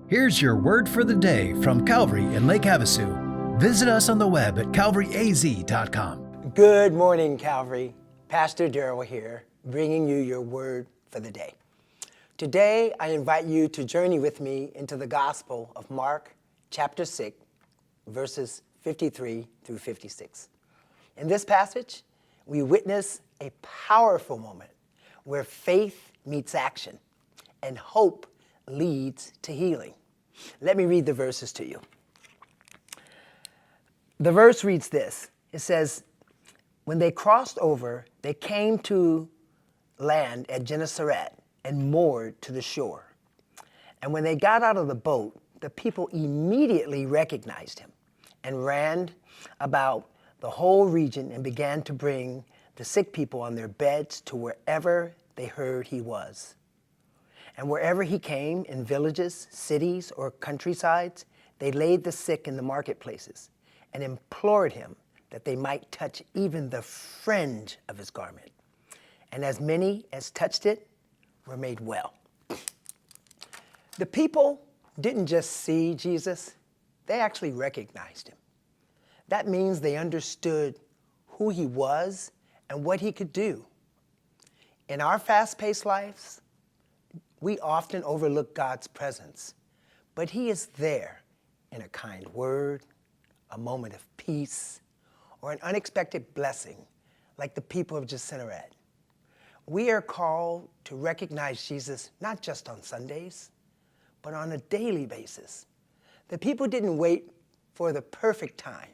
Here's your word for the day from Calvary in Lake Havasu. Visit us on the web at calvaryaz.com. Good morning, Calvary. Pastor Derrell here, bringing you your word for the day. Today, I invite you to journey with me into the Gospel of Mark, chapter 6, verses 53 through 56. In this passage, we witness a powerful moment where faith meets action and hope leads to healing. Let me read the verses to you. The verse reads this. It says, when they crossed over, they came to land at Gennesaret and moored to the shore. And when they got out of the boat, the people immediately recognized him and ran about the whole region and began to bring the sick people on their beds to wherever they heard he was. And wherever he came, in villages, cities, or countrysides, they laid the sick in the marketplaces and implored him that they might touch even the fringe of his garment. And as many as touched it were made well. The people didn't just see Jesus, they actually recognized him. That means they understood who he was and what he could do. In our fast-paced lives, we often overlook God's presence, but he is there in a kind word, a moment of peace, or an unexpected blessing like the people of Gennesaret. We are called to recognize Jesus not just on Sundays, but on a daily basis. The people didn't wait for the perfect time.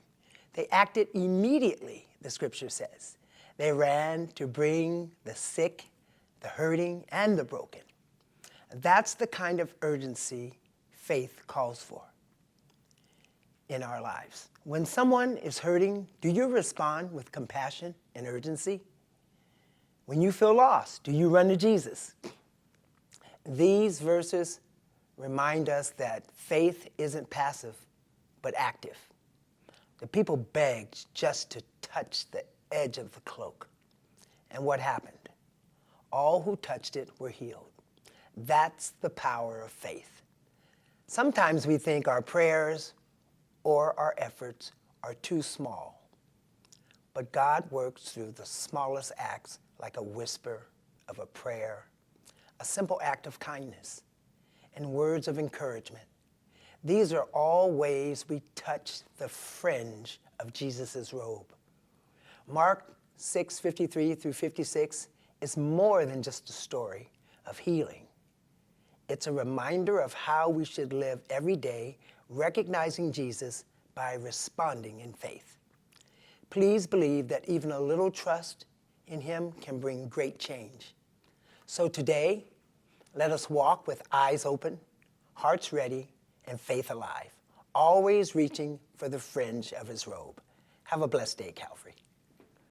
They acted immediately, the scripture says. They ran to bring the sick, the hurting, and the broken. That's the kind of urgency faith calls for in our lives. When someone is hurting, do you respond with compassion and urgency? When you feel lost, do you run to Jesus? These verses remind us that faith isn't passive, but active. The people begged just to touch the edge of the cloak. And what happened? All who touched it were healed. That's the power of faith. Sometimes we think our prayers or our efforts are too small. But God works through the smallest acts, like a whisper of a prayer, a simple act of kindness, and words of encouragement. These are all ways we touch the fringe of Jesus' robe. Mark 6:53 through 56 is more than just a story of healing. It's a reminder of how we should live every day, recognizing Jesus by responding in faith. Please believe that even a little trust in him can bring great change. So today, let us walk with eyes open, hearts ready, and faith alive, always reaching for the fringe of his robe. Have a blessed day, Calvary.